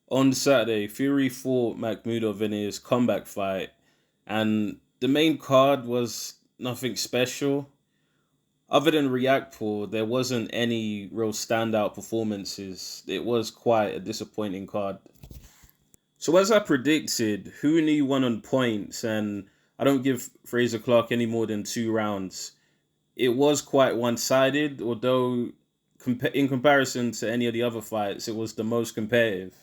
On Saturday, Fury fought Makhmudov in his comeback fight, and the main card was nothing special. Other than Reactpool, there wasn't any real standout performances. It was quite a disappointing card. So as I predicted, Hooney won on points, and I don't give Fraser Clark any more than 2 rounds. It was quite one-sided, although in comparison to any of the other fights, it was the most competitive.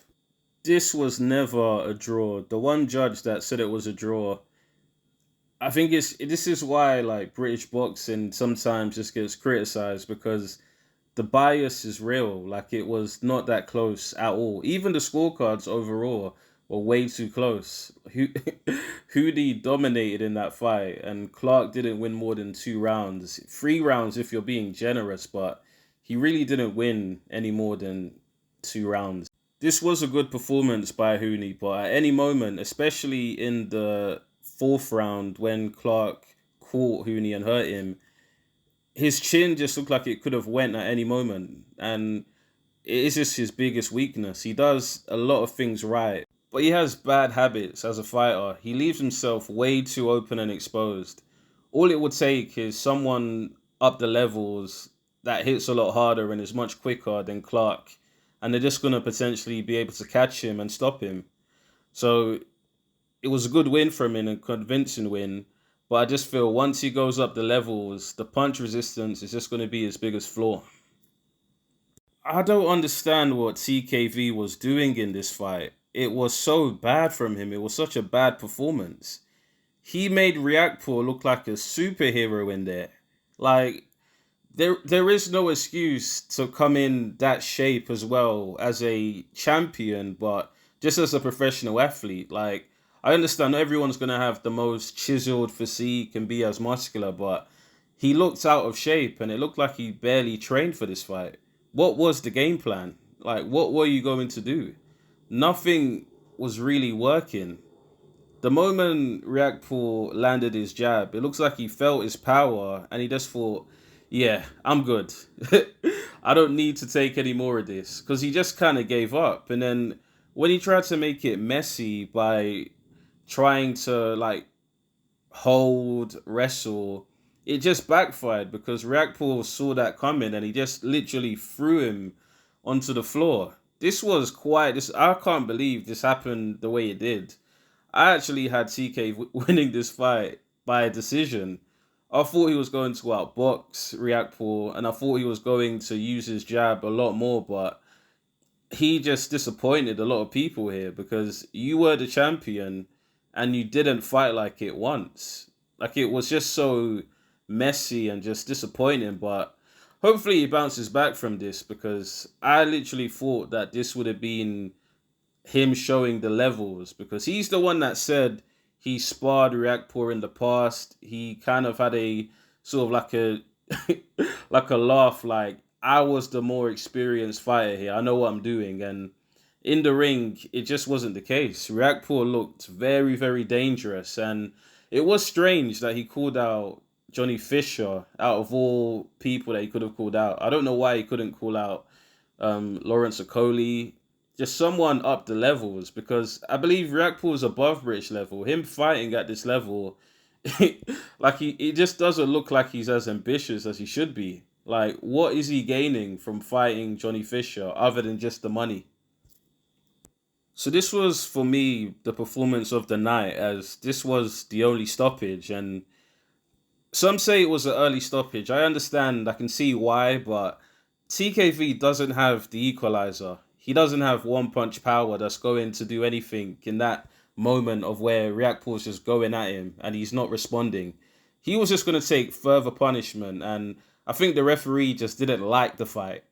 This was never a draw. The one judge that said it was a draw, I think this is why like British boxing sometimes just gets criticized because the bias is real. Like it was not that close at all. Even the scorecards overall were way too close. Hoodie dominated in that fight, and Clark didn't win more than 2 rounds. 3 rounds if you're being generous, but he really didn't win any more than 2 rounds. This was a good performance by Hooney, but at any moment, especially in the fourth round when Clark caught Hooney and hurt him, his chin just looked like it could have went at any moment, and it is just his biggest weakness. He does a lot of things right, but he has bad habits as a fighter. He leaves himself way too open and exposed. All it would take is someone up the levels that hits a lot harder and is much quicker than Clark, and they're just going to potentially be able to catch him and stop him. So it was a good win for him and a convincing win. But I just feel once he goes up the levels, the punch resistance is just going to be his biggest flaw. I don't understand what TKV was doing in this fight. It was so bad from him. It was such a bad performance. He made Reactpool look like a superhero in there. Like there is no excuse to come in that shape as well as a champion, but just as a professional athlete. Like I understand not everyone's gonna have the most chiseled physique and be as muscular, but he looked out of shape and it looked like he barely trained for this fight. What was the game plan? Like what were you going to do? Nothing was really working. The moment Reactpool landed his jab, it looks like he felt his power and he just thought, yeah, I'm good. I don't need to take any more of this. Because he just kind of gave up. And then when he tried to make it messy by trying to like hold, wrestle, it just backfired because Reactpool saw that coming and he just literally threw him onto the floor. This was quite this. I can't believe this happened the way it did. I actually had CK winning this fight by a decision. I thought he was going to outbox Reactpool, and I thought he was going to use his jab a lot more, but he just disappointed a lot of people here because you were the champion and you didn't fight like it once. Like it was just so messy and just disappointing, but hopefully he bounces back from this because I literally thought that this would have been him showing the levels because he's the one that said he sparred Reactpour in the past. He kind of had a sort of like a like a laugh, like I was the more experienced fighter here. I know what I'm doing, and in the ring, it just wasn't the case. Reactpour looked very, very dangerous, and it was strange that he called out Johnny Fisher out of all people that he could have called out. I don't know why he couldn't call out Lawrence Okoli, just someone up the levels because I believe Reactpool is above British level. Him fighting at this level, like he just doesn't look like he's as ambitious as he should be. Like, what is he gaining from fighting Johnny Fisher other than just the money? So this was for me the performance of the night, as this was the only stoppage, and some say it was an early stoppage. I understand, I can see why, but TKV doesn't have the equalizer. He doesn't have one punch power that's going to do anything in that moment of where Reactpour's just going at him and he's not responding. He was just going to take further punishment, and I think the referee just didn't like the fight.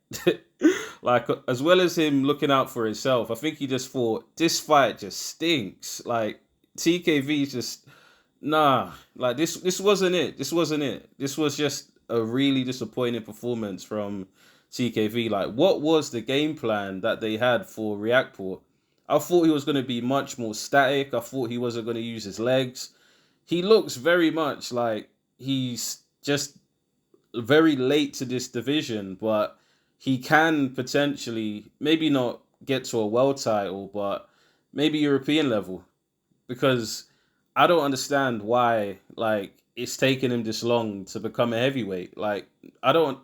Like, as well as him looking out for himself, I think he just thought, this fight just stinks. Like, TKV just nah, like this wasn't it. This wasn't it. This was just a really disappointing performance from CKV. Like, what was the game plan that they had for Reactport? I thought he was going to be much more static. I thought he wasn't going to use his legs. He looks very much like he's just very late to this division, but he can potentially, maybe not get to a world title, but maybe European level, because I don't understand why like it's taken him this long to become a heavyweight. Like I don't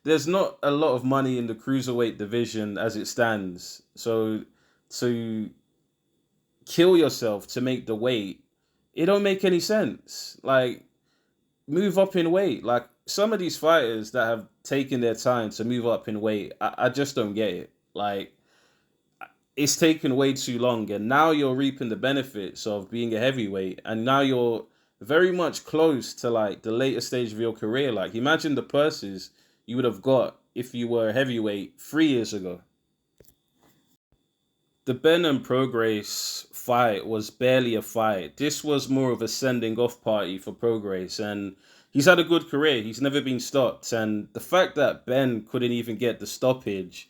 there's not a lot of money in the cruiserweight division as it stands. So to kill yourself to make the weight, it don't make any sense. Like move up in weight. Like some of these fighters that have taken their time to move up in weight, I just don't get it. Like it's taken way too long, and now you're reaping the benefits of being a heavyweight, and now you're very much close to like the later stage of your career. Like imagine the purses you would have got if you were a heavyweight 3 years ago. The Ben and Prograis fight was barely a fight. This was more of a sending off party for Prograis, and he's had a good career. He's never been stopped, and the fact that Ben couldn't even get the stoppage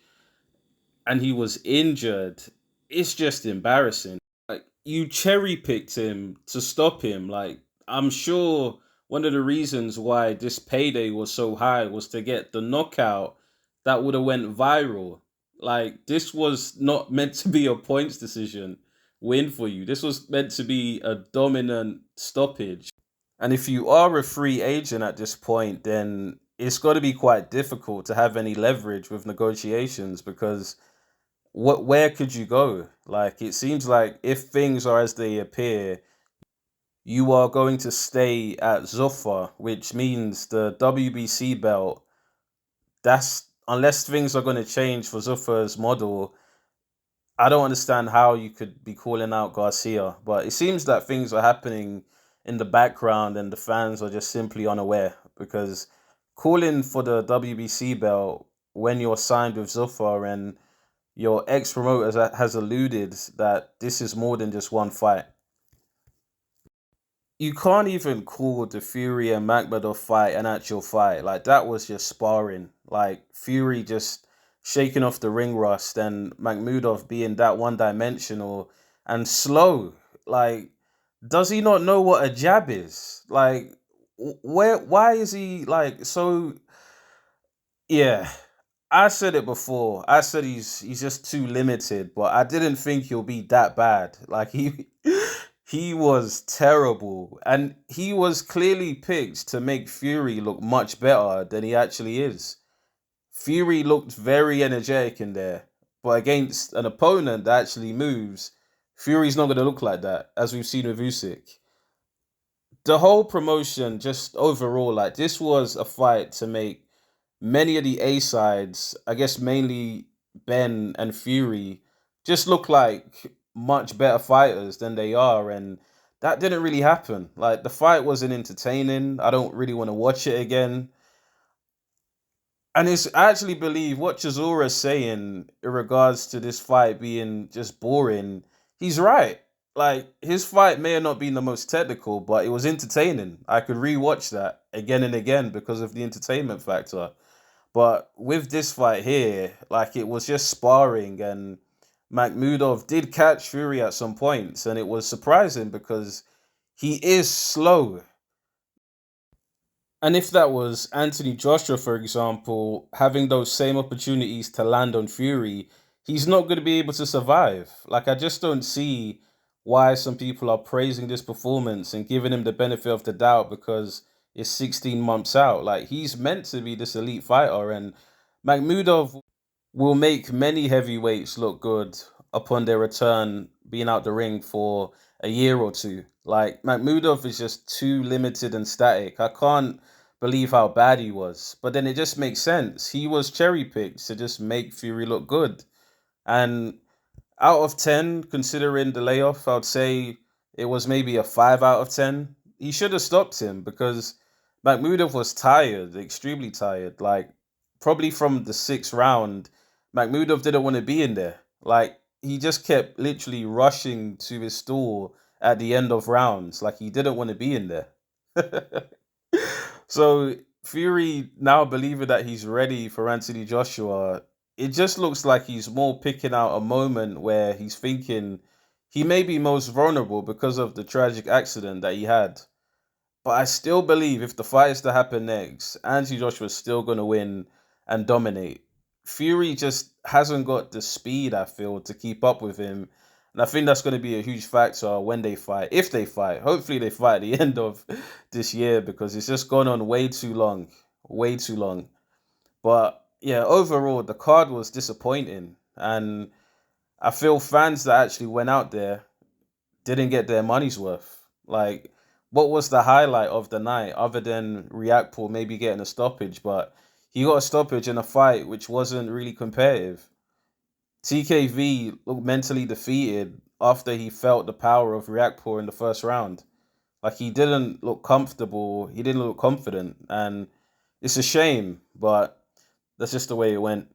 and he was injured, it's just embarrassing. Like you cherry picked him to stop him. Like I'm sure one of the reasons why this payday was so high was to get the knockout that would have went viral. Like this was not meant to be a points decision win for you. This was meant to be a dominant stoppage. And if you are a free agent at this point, then it's got to be quite difficult to have any leverage with negotiations because where could you go? Like it seems like if things are as they appear, you are going to stay at Zuffa, which means the WBC belt. That's unless things are going to change for Zuffa's model. I don't understand how you could be calling out Garcia, but it seems that things are happening in the background and the fans are just simply unaware because calling for the WBC belt when you're signed with Zuffa and your ex promoter has alluded that this is more than just one fight. You can't even call the Fury and Makhmudov fight an actual fight. Like that was just sparring. Like Fury just shaking off the ring rust and Makhmudov being that one dimensional and slow. Like, does he not know what a jab is? Like, where? Why is he like so? Yeah, I said it before. I said he's just too limited, but I didn't think he'll be that bad. Like he was terrible, and he was clearly picked to make Fury look much better than he actually is. Fury looked very energetic in there, but against an opponent that actually moves, Fury's not going to look like that, as we've seen with Usyk. The whole promotion, just overall, like this was a fight to make many of the A sides, I guess mainly Ben and Fury, just look like much better fighters than they are, and that didn't really happen. Like the fight wasn't entertaining. I don't really want to watch it again. And it's I actually believe what Chisora is saying in regards to this fight being just boring. He's right. Like his fight may have not been the most technical, but it was entertaining. I could rewatch that again and again because of the entertainment factor. But with this fight here, like it was just sparring, and Makhmudov did catch Fury at some points, and it was surprising because he is slow. And if that was Anthony Joshua, for example, having those same opportunities to land on Fury, he's not going to be able to survive. Like, I just don't see why some people are praising this performance and giving him the benefit of the doubt because it's 16 months out. Like, he's meant to be this elite fighter, and Makhmudov will make many heavyweights look good upon their return being out the ring for a year or two. Like Makhmudov is just too limited and static. I can't believe how bad he was. But then it just makes sense. He was cherry picked to just make Fury look good. And out of 10, considering the layoff, I'd say it was maybe a 5 out of 10. He should have stopped him because Makhmudov was tired, extremely tired. Like, probably from the sixth round, Makhmudov didn't want to be in there. Like, he just kept literally rushing to his stall at the end of rounds. Like, he didn't want to be in there. So, Fury now believing that he's ready for Anthony Joshua, it just looks like he's more picking out a moment where he's thinking he may be most vulnerable because of the tragic accident that he had. But I still believe if the fight is to happen next, Anthony Joshua's still going to win and dominate. Fury just hasn't got the speed, I feel, to keep up with him. And I think that's going to be a huge factor when they fight. If they fight, hopefully they fight at the end of this year because it's just gone on way too long. Way too long. But yeah, overall, the card was disappointing. And I feel fans that actually went out there didn't get their money's worth. Like, what was the highlight of the night other than Reactpool maybe getting a stoppage? But he got a stoppage in a fight which wasn't really competitive. TKV looked mentally defeated after he felt the power of Reactpool in the first round. Like, he didn't look comfortable, he didn't look confident, and it's a shame, but that's just the way it went.